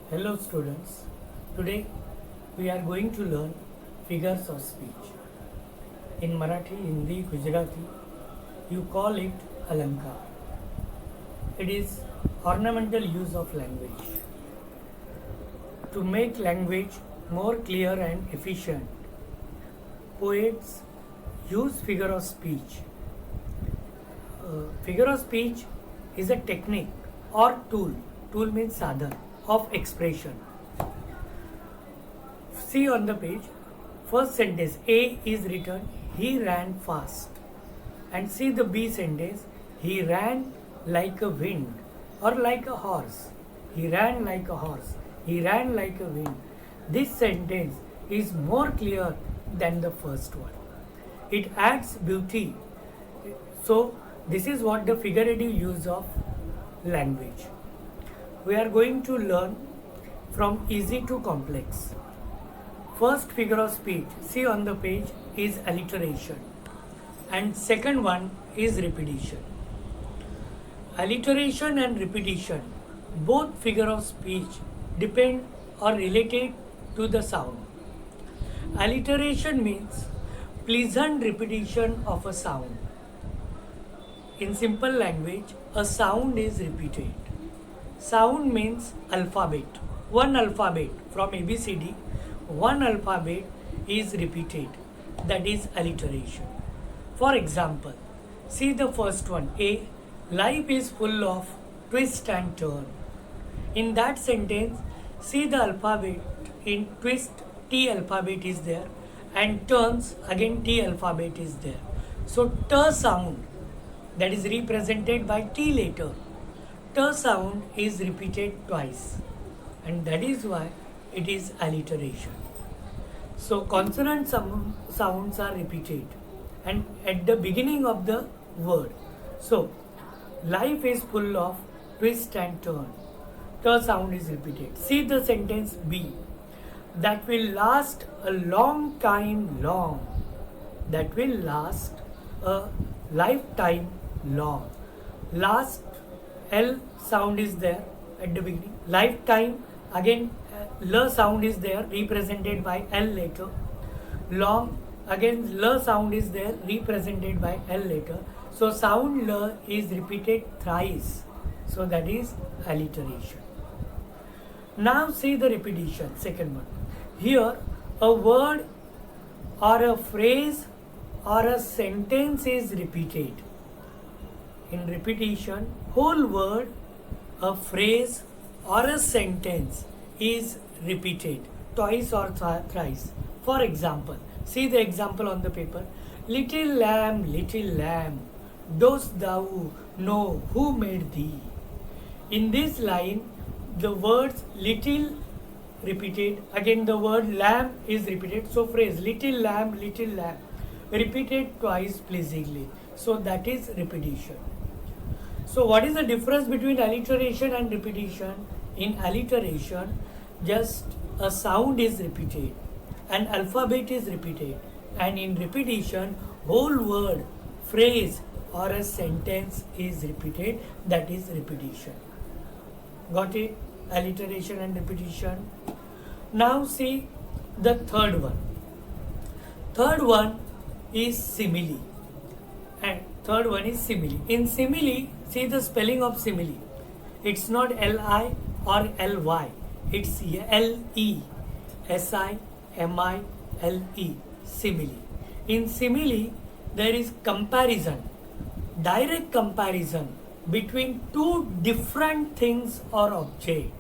Hello students, today we are going to learn figures of speech. In Marathi, Hindi, Gujarati, you call it Alankar. It is ornamental use of language. To make language more clear and efficient, poets use figure of speech. Figure of speech is a technique or tool. Tool means sadhan of expression. See on the page, first sentence A is written, he ran fast. And see the B sentence, he ran like a wind or like a horse. He ran like a horse. He ran like a wind. This sentence is more clear than the first one. It adds beauty. So this is what the figurative use of language. We are going to learn from easy to complex. First figure of speech, see on the page, is alliteration. And second one is repetition. Alliteration and repetition, both figure of speech depend or related to the sound. Alliteration means pleasant repetition of a sound. In simple language, a sound is repeated. Sound means alphabet. One alphabet from ABCD, one alphabet is repeated. That is alliteration. For example, see the first one, A. Life is full of twist and turn. In that sentence, see the alphabet. In twist, T alphabet is there, and turns, again T alphabet is there. So T sound, that is represented by T letter. T sound is repeated twice, and that is why it is alliteration. So consonant sounds are repeated and at the beginning of the word. So life is full of twist and turn. T sound is repeated. See the sentence B. That will last a long time long. That will last a lifetime long. Last L sound is there at the beginning. Lifetime, again L sound is there represented by L letter. Long, again L sound is there represented by L letter. So sound L is repeated thrice. So that is alliteration. Now see the repetition, second one. Here a word or a phrase or a sentence is repeated. In repetition, whole word, a phrase or a sentence is repeated twice or thrice. For example, see the example on the paper. Little lamb, dost thou know who made thee? In this line, the words little repeated, again the word lamb is repeated. So phrase little lamb, repeated twice pleasingly. So that is repetition. So what is the difference between alliteration and repetition? In alliteration, just a sound is repeated, an alphabet is repeated, and in repetition, whole word, phrase or a sentence is repeated. That is repetition. Got it? Alliteration and repetition. Now see the third one. Third one is simile. And third one is simile. In simile, see the spelling of simile. It's not L-I or L-Y. It's L-E-S-I-M-I-L-E. Simile. In simile, there is comparison, direct comparison between two different things or object.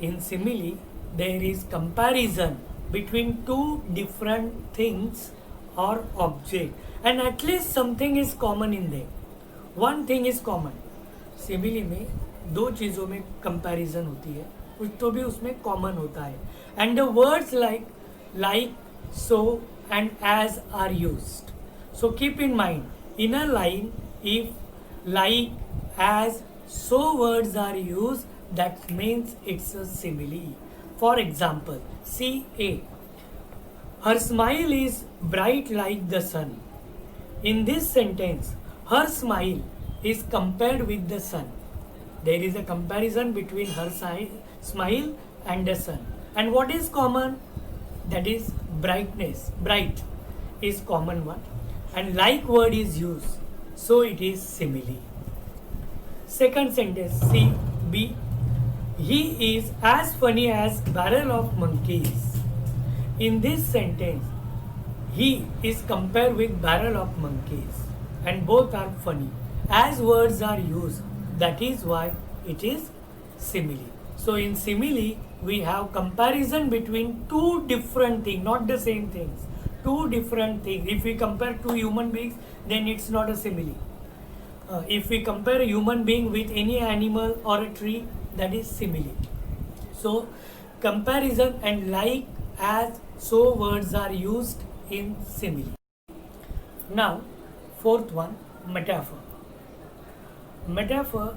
In simile, there is comparison between two different things or object, and at least something is common in them. One thing is common. Simile में दो चीज़ों में comparison होती है, कुछ तो भी उसमें कॉमन होता है. And the words like so and as are used. So keep in mind, in a line if like as so words are used, that means it's a simile. For example, see A. Her smile is bright like the sun. In this sentence, her smile is compared with the sun. There is a comparison between her smile and the sun. And what is common? That is brightness. Bright is common one. And like word is used. So it is simile. Second sentence, C, B. He is as funny as barrel of monkeys. In this sentence, he is compared with barrel of monkeys and both are funny. As words are used, that is why it is simile. So in simile, we have comparison between two different things, not the same things. Two different things. If we compare two human beings, then it's not a simile. If we compare a human being with any animal or a tree, that is simile. So comparison and like, as, so words are used in simile. Now fourth one, metaphor. Metaphor,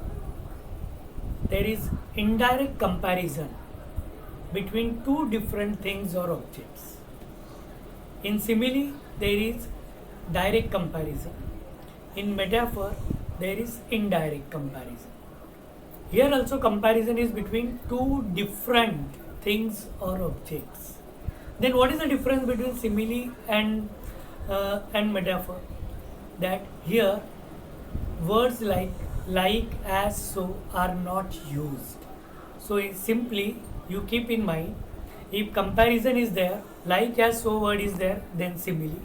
there is indirect comparison between two different things or objects. In simile, there is direct comparison. In metaphor, there is indirect comparison. Here also comparison is between two different things or objects. Then what is the difference between simile and metaphor? That here words like, as, so are not used. So simply you keep in mind, if comparison is there, like, as, so word is there, then simile.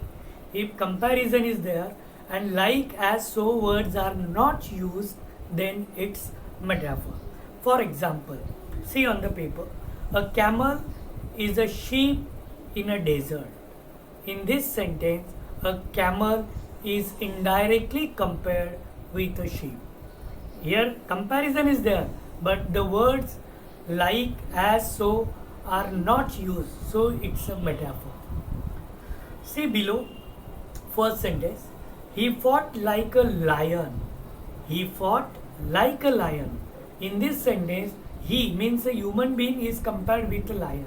If comparison is there and like, as, so words are not used, then it's metaphor. For example, see on the paper, a camel is a sheep in a desert. In this sentence, a camel is indirectly compared with a sheep. Here comparison is there, but the words like, as, so are not used, so it's a metaphor. See below, first sentence, he fought like a lion. He fought like a lion. In this sentence, he means a human being is compared with a lion.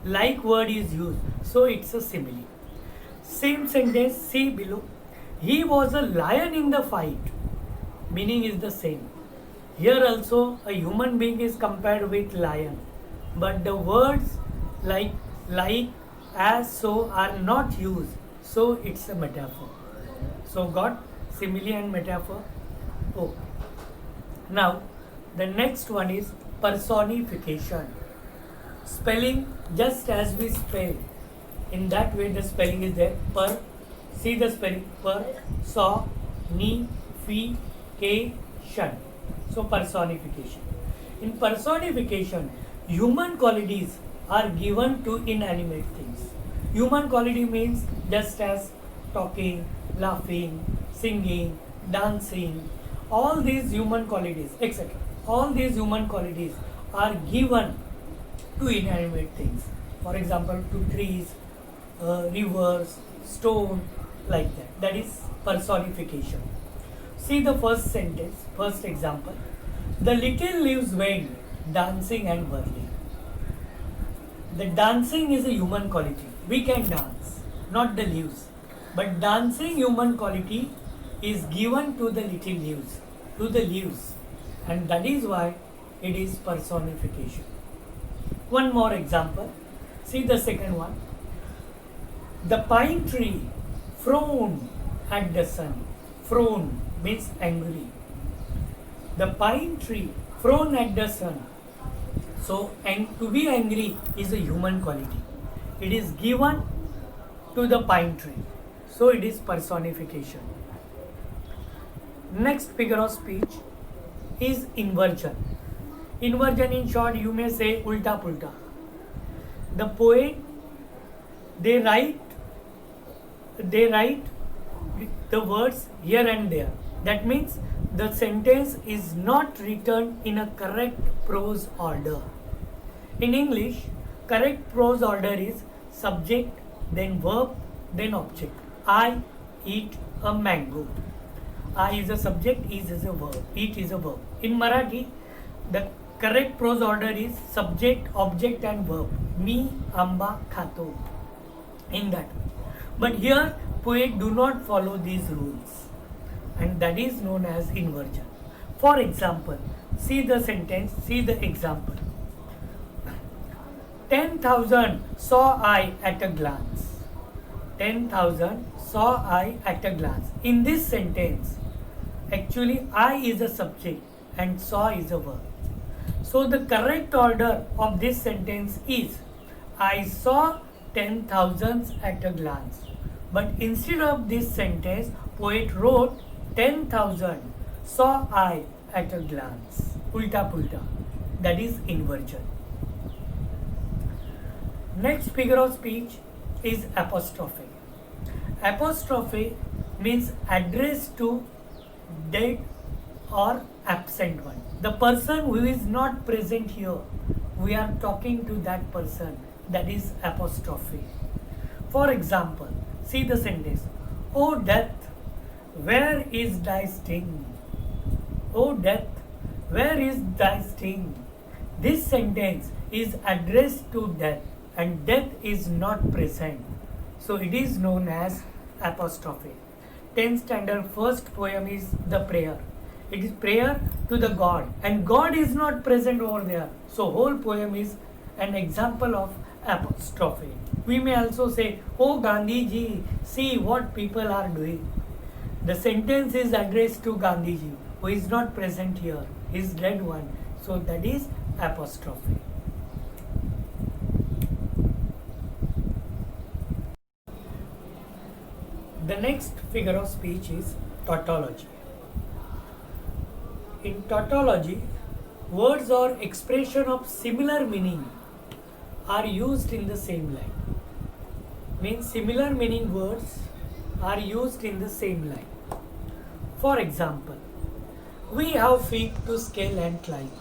Like word is used, so it's a simile. Same sentence, see below, he was a lion in the fight. Meaning is the same. Here also a human being is compared with lion, but the words like, as, so are not used, so it's a metaphor. So got simile and metaphor. Oh. Now the next one is personification. Spelling just as we spell. In that way the spelling is there. Per, see the spelling, per, so, ni, fi, ke, shan. So personification. In personification, human qualities are given to inanimate things. Human quality means just as talking, laughing, singing, dancing, all these human qualities, etc. All these human qualities are given to inanimate things. For example, to trees, rivers, stone, like that. That is personification. See the first sentence, first example. The little leaves went dancing and whirling. The dancing is a human quality. We can dance, not the leaves. But dancing human quality is given to the little leaves, to the leaves. And that is why it is personification. One more example. See the second one. The pine tree frowned at the sun. Frown means angry. The pine tree frowned at the sun. So, to be angry is a human quality. It is given to the pine tree. So, it is personification. Next figure of speech is inversion. Inversion, in short, you may say ulta pulta. The poet, they write the words here and there. That means the sentence is not written in a correct prose order. In English, correct prose order is subject, then verb, then object. I eat a mango. I is a subject, is a verb, eat is a verb. In Marathi, the correct prose order is subject, object and verb. Mi amba khato. In that. But here, poet do not follow these rules. And that is known as inversion. For example, See the sentence, see the example. 10,000 saw I at a glance. 10,000 saw I at a glance. In this sentence, actually I is a subject and saw is a verb. So the correct order of this sentence is I saw 10,000 at a glance. But instead of this sentence, poet wrote 10,000 saw I at a glance. Ulta pulta. That is inversion. Next figure of speech is apostrophe. Apostrophe means address to dead or absent one. The person who is not present here, we are talking to that person. That is apostrophe. For example, see the sentence. O death, where is thy sting? O death, where is thy sting? This sentence is addressed to death and death is not present. So it is known as apostrophe. 10th standard first poem is the prayer. It is prayer to the God and God is not present over there. So whole poem is an example of apostrophe. We may also say, Oh Gandhi ji, see what people are doing. The sentence is addressed to Gandhi ji, who is not present here. He is dead one. So that is apostrophe. The next figure of speech is tautology. In tautology, words or expression of similar meaning are used in the same line. Means similar meaning words are used in the same line. For example, we have feet to scale and climb.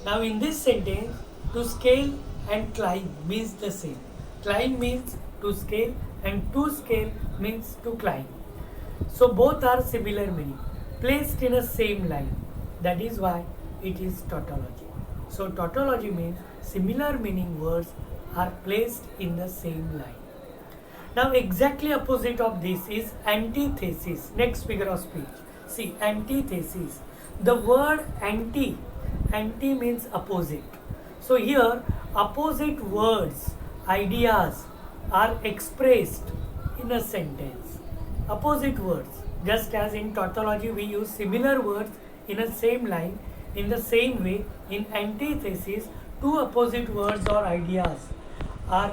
Now in this sentence, to scale and climb means the same. Climb means to scale and to scale means to climb. So both are similar meaning, placed in a same line. That is why it is tautology. So tautology means similar meaning words are placed in the same line. Now exactly opposite of this is antithesis. Next figure of speech. See, antithesis. The word anti means opposite. So here opposite words, ideas are expressed in a sentence. Opposite words. Just as in tautology we use similar words in a same line, in the same way in antithesis two opposite words or ideas are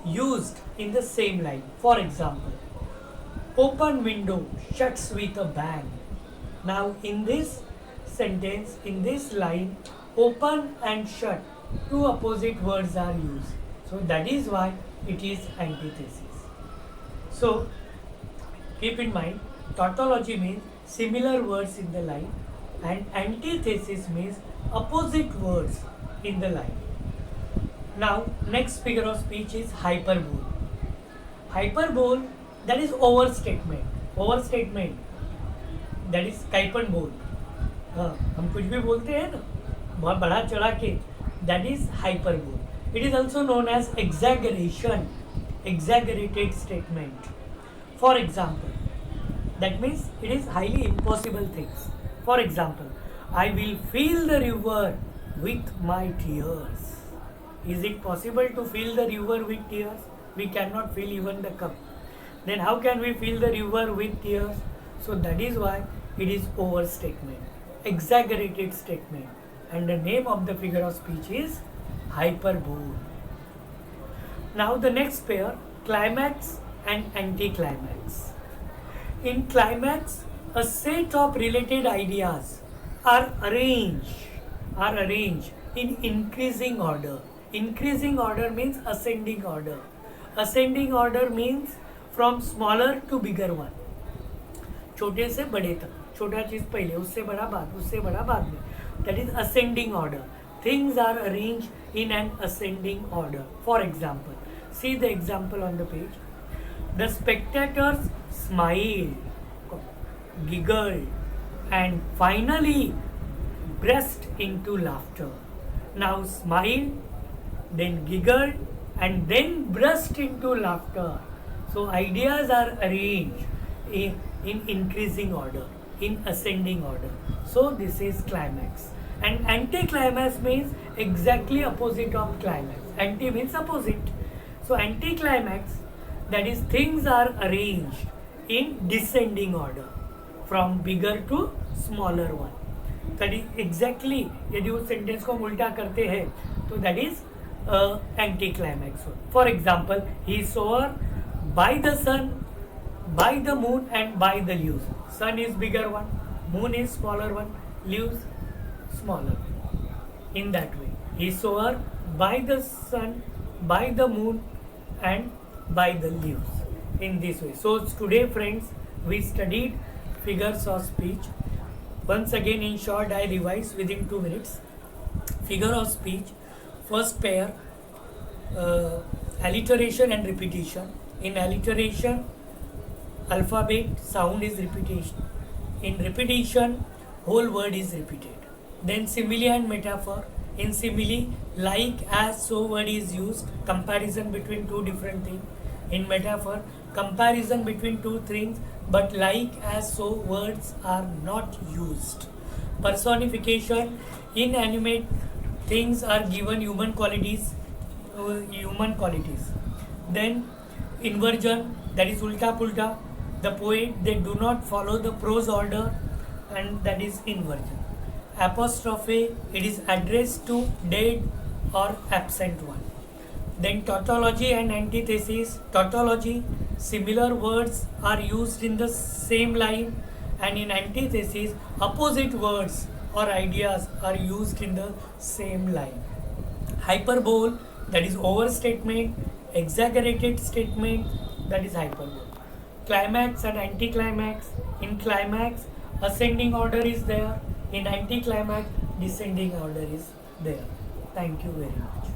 used in the same line. For example, open window shuts with a bang. Now in this sentence, in this line, open and shut, two opposite words are used. So that is why it is antithesis. So keep in mind, tautology means similar words in the line and antithesis means opposite words in the line. Now next figure of speech is hyperbole. Hyperbole, that is overstatement. Overstatement, that is काइपन बोल. हम कुछ भी बोलते हैं ना बहुत बड़ा चढ़ा के, that is hyperbole. It is also known as exaggeration, exaggerated statement. For example, that means it is highly impossible things. For example, I will fill the river with my tears. Is it possible to fill the river with tears? We cannot fill even the cup. Then how can we fill the river with tears? So that is why it is overstatement, exaggerated statement. And the name of the figure of speech is hyperbole. Now the next pair, climax and anticlimax. In climax, a set of related ideas are arranged in increasing order. Increasing order means ascending order. Ascending order means from smaller to bigger one. छोटे से बड़े तक, छोटा चीज पहले, उससे बड़ा बाद, उससे बड़ा बाद में. That is ascending order. Things are arranged in an ascending order. For example, see the example on the page. The spectators smiled, giggled, and finally burst into laughter. Now smiled, then giggled, and then burst into laughter. So ideas are arranged in increasing order. in ascending order. So this is climax. And anticlimax means exactly opposite of climax. Anti means opposite. So anticlimax, that is things are arranged in descending order from bigger to smaller one. That is exactly, यदि उस sentence को हम उल्टा करते हैं तो that is anti climax. For example, he saw by the sun, by the moon and by the leaves. Sun is bigger one, moon is smaller one, leaves smaller. In that way, he saw her by the sun, by the moon and by the leaves. In this way. So today friends, we studied figures of speech. Once again in short I revise within 2 minutes. Figure of speech, first pair, alliteration and repetition. In alliteration, alphabet sound is repetition. In repetition, whole word is repeated. Then simile and metaphor. In simile, like, as, so word is used. Comparison between two different things. In metaphor, comparison between two things, but like, as, so words are not used. Personification, inanimate things are given human qualities. Then inversion, that is ulta pulta. The poet, they do not follow the prose order, and that is inversion. Apostrophe, it is addressed to dead or absent one. Then tautology and antithesis. Tautology, similar words are used in the same line, and in antithesis, opposite words or ideas are used in the same line. Hyperbole, that is overstatement. Exaggerated statement, that is hyperbole. Climax and anticlimax. In climax, ascending order is there. In anticlimax, descending order is there. Thank you very much.